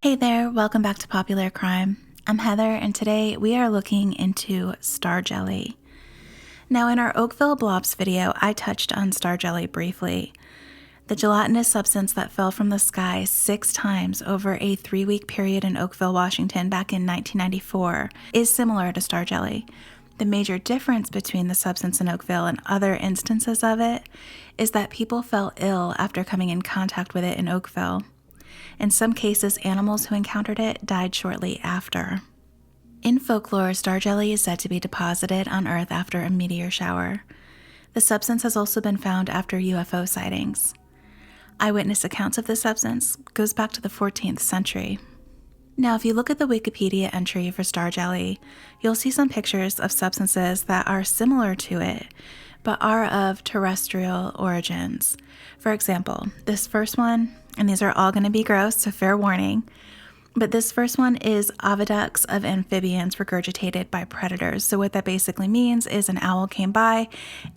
Hey there, welcome back to Popular Crime. I'm Heather, and today we are looking into star jelly. Now, in our Oakville Blobs video, I touched on star jelly briefly. The gelatinous substance that fell from the sky 6 times over a 3-week period in Oakville, Washington back in 1994 is similar to star jelly. The major difference between the substance in Oakville and other instances of it is that people fell ill after coming in contact with it in Oakville. In some cases, animals who encountered it died shortly after. In folklore, star jelly is said to be deposited on Earth after a meteor shower. The substance has also been found after UFO sightings. Eyewitness accounts of this substance goes back to the 14th century. Now, if you look at the Wikipedia entry for star jelly, you'll see some pictures of substances that are similar to it, but are of terrestrial origins. For example, this first one, and these are all going to be gross, so fair warning, but this first one is oviducts of amphibians regurgitated by predators. So what that basically means is an owl came by,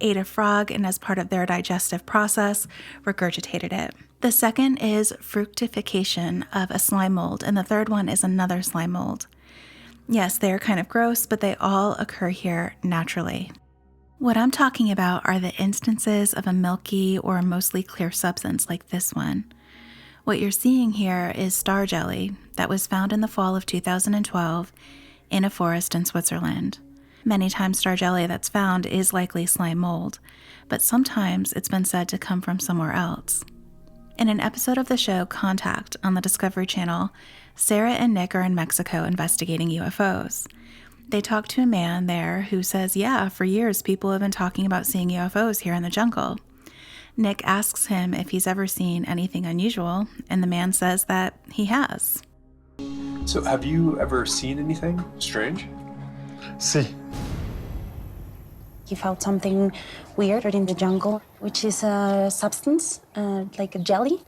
ate a frog, and as part of their digestive process, regurgitated it. The second is fructification of a slime mold, and the third one is another slime mold. Yes, they're kind of gross, but they all occur here naturally. What I'm talking about are the instances of a milky or mostly clear substance like this one. What you're seeing here is star jelly that was found in the fall of 2012 in a forest in Switzerland. Many times star jelly that's found is likely slime mold, but sometimes it's been said to come from somewhere else. In an episode of the show Contact on the Discovery Channel, Sarah and Nick are in Mexico investigating UFOs. They talk to a man there who says, yeah, for years people have been talking about seeing UFOs here in the jungle. Nick asks him if he's ever seen anything unusual, and the man says that he has. So have you ever seen anything strange? Sí. He found something weird in the jungle, which is a substance, like a jelly.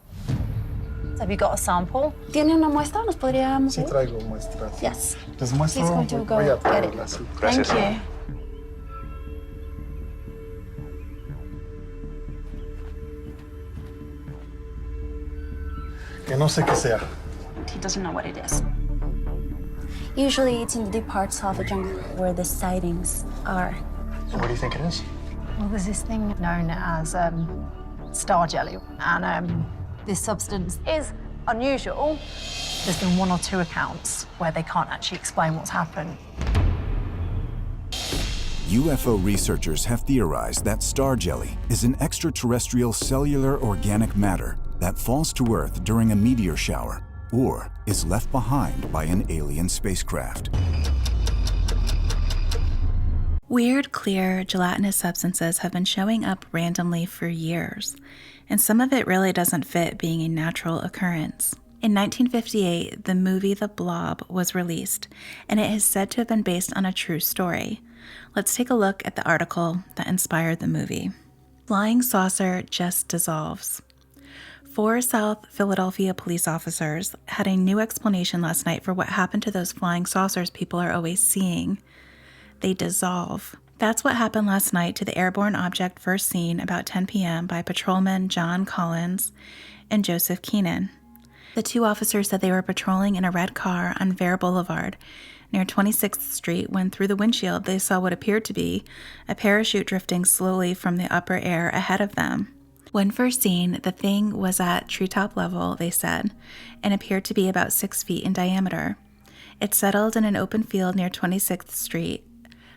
Have you got a sample? ¿Tiene una muestra? ¿Nos podríamos Sí, traigo muestras. Yes. Les muestro. He's going to go Voy a get it. traerlas, sí. Thank you. Que no sé qué sea. He doesn't know what it is. Usually it's in the deep parts of the jungle where the sightings are. So what do you think it is? Well, there's this thing known as star jelly, and this substance is unusual. There's been 1 or 2 accounts where they can't actually explain what's happened. UFO researchers have theorized that star jelly is an extraterrestrial cellular organic matter that falls to Earth during a meteor shower or is left behind by an alien spacecraft. Weird, clear, gelatinous substances have been showing up randomly for years, and some of it really doesn't fit being a natural occurrence. In 1958, the movie The Blob was released, and it is said to have been based on a true story. Let's take a look at the article that inspired the movie. Flying saucer just dissolves. 4 South Philadelphia police officers had a new explanation last night for what happened to those flying saucers people are always seeing. They dissolve. That's what happened last night to the airborne object first seen about 10 p.m. by patrolmen John Collins and Joseph Keenan. The 2 officers said they were patrolling in a red car on Vare Boulevard near 26th Street when through the windshield they saw what appeared to be a parachute drifting slowly from the upper air ahead of them. When first seen, the thing was at treetop level, they said, and appeared to be about 6 feet in diameter. It settled in an open field near 26th Street.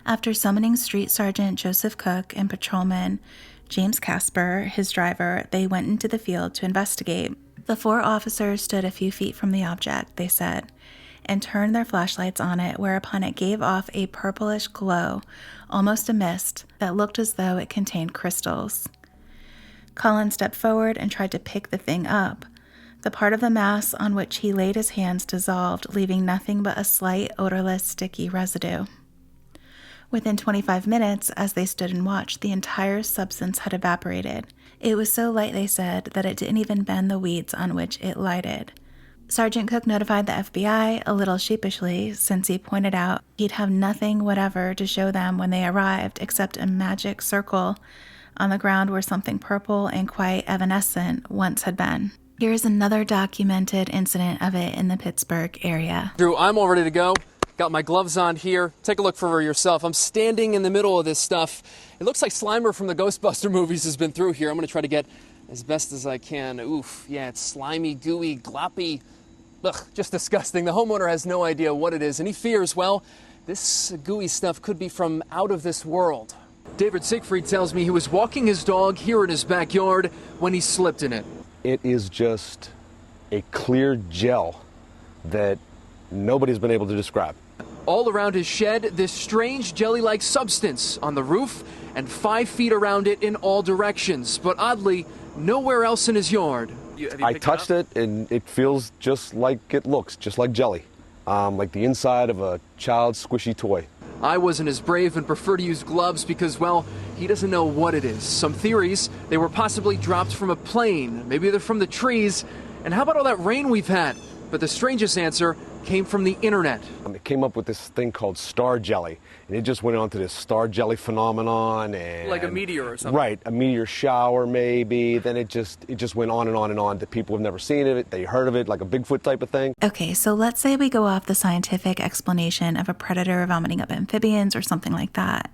After summoning Street Sergeant Joseph Cook and patrolman James Casper, his driver, they went into the field to investigate. The 4 officers stood a few feet from the object, they said, and turned their flashlights on it, whereupon it gave off a purplish glow, almost a mist, that looked as though it contained crystals. Colin stepped forward and tried to pick the thing up. The part of the mass on which he laid his hands dissolved, leaving nothing but a slight, odorless, sticky residue. Within 25 minutes, as they stood and watched, the entire substance had evaporated. It was so light, they said, that it didn't even bend the weeds on which it lighted. Sergeant Cook notified the FBI a little sheepishly, since he pointed out he'd have nothing whatever to show them when they arrived except a magic circle on the ground where something purple and quite evanescent once had been. Here's another documented incident of it in the Pittsburgh area. Drew, I'm all ready to go. Got my gloves on here. Take a look for yourself. I'm standing in the middle of this stuff. It looks like Slimer from the Ghostbuster movies has been through here. I'm going to try to get as best as I can. Oof, yeah, it's slimy, gooey, gloppy. Ugh, just disgusting. The homeowner has no idea what it is, and he fears, well, this gooey stuff could be from out of this world. David Siegfried tells me he was walking his dog here in his backyard when he slipped in it. It is just a clear gel that nobody's been able to describe. All around his shed, this strange jelly-like substance on the roof and 5 feet around it in all directions, but oddly, nowhere else in his yard. I touched it and it feels just like it looks, just like jelly. Like the inside of a child's squishy toy. I wasn't as brave and prefer to use gloves because, well, he doesn't know what it is. Some theories, they were possibly dropped from a plane. Maybe they're from the trees. And how about all that rain we've had? But the strangest answer came from the internet. It came up with this thing called star jelly, and it just went on to this star jelly phenomenon. And like a meteor or something. Right, a meteor shower maybe. Then it just went on and on and on. That people have never seen it, they heard of it, like a Bigfoot type of thing. Okay, so let's say we go off the scientific explanation of a predator vomiting up amphibians or something like that.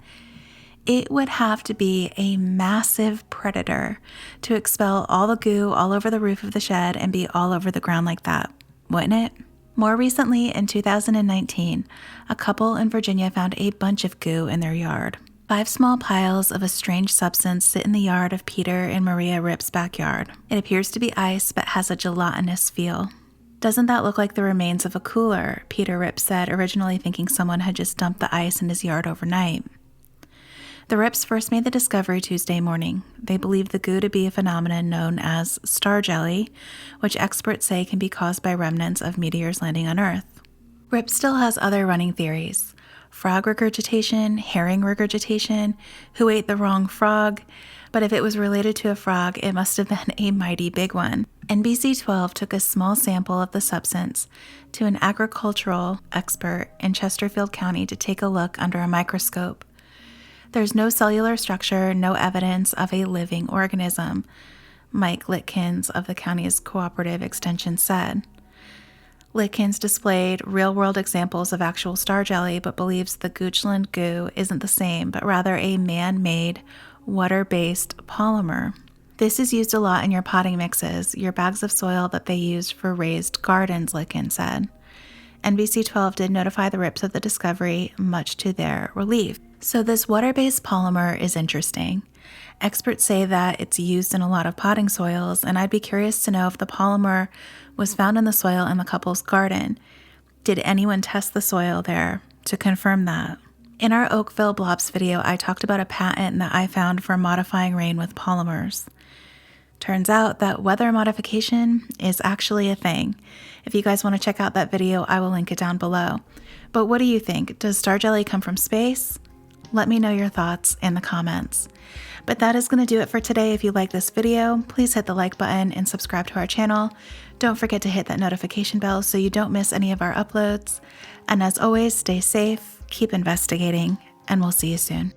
It would have to be a massive predator to expel all the goo all over the roof of the shed and be all over the ground like that, wouldn't it? More recently, in 2019, a couple in Virginia found a bunch of goo in their yard. 5 small piles of a strange substance sit in the yard of Peter and Maria Ripp's backyard. It appears to be ice, but has a gelatinous feel. Doesn't that look like the remains of a cooler? Peter Ripp said, originally thinking someone had just dumped the ice in his yard overnight. The Ripps first made the discovery Tuesday morning. They believe the goo to be a phenomenon known as star jelly, which experts say can be caused by remnants of meteors landing on Earth. Ripp still has other running theories: frog regurgitation, herring regurgitation, who ate the wrong frog, but if it was related to a frog, it must have been a mighty big one. NBC12 took a small sample of the substance to an agricultural expert in Chesterfield County to take a look under a microscope. There's no cellular structure, no evidence of a living organism, Mike Litkins of the county's cooperative extension said. Litkins displayed real-world examples of actual star jelly, but believes the Goochland goo isn't the same, but rather a man-made, water-based polymer. This is used a lot in your potting mixes, your bags of soil that they used for raised gardens, Litkins said. NBC12 did notify the Ripps of the discovery, much to their relief. So this water-based polymer is interesting. Experts say that it's used in a lot of potting soils, and I'd be curious to know if the polymer was found in the soil in the couple's garden. Did anyone test the soil there to confirm that? In our Oakville Blobs video, I talked about a patent that I found for modifying rain with polymers. Turns out that weather modification is actually a thing. If you guys want to check out that video, I will link it down below. But what do you think? Does star jelly come from space? Let me know your thoughts in the comments. But that is going to do it for today. If you like this video, please hit the like button and subscribe to our channel. Don't forget to hit that notification bell so you don't miss any of our uploads. And as always, stay safe, keep investigating, and we'll see you soon.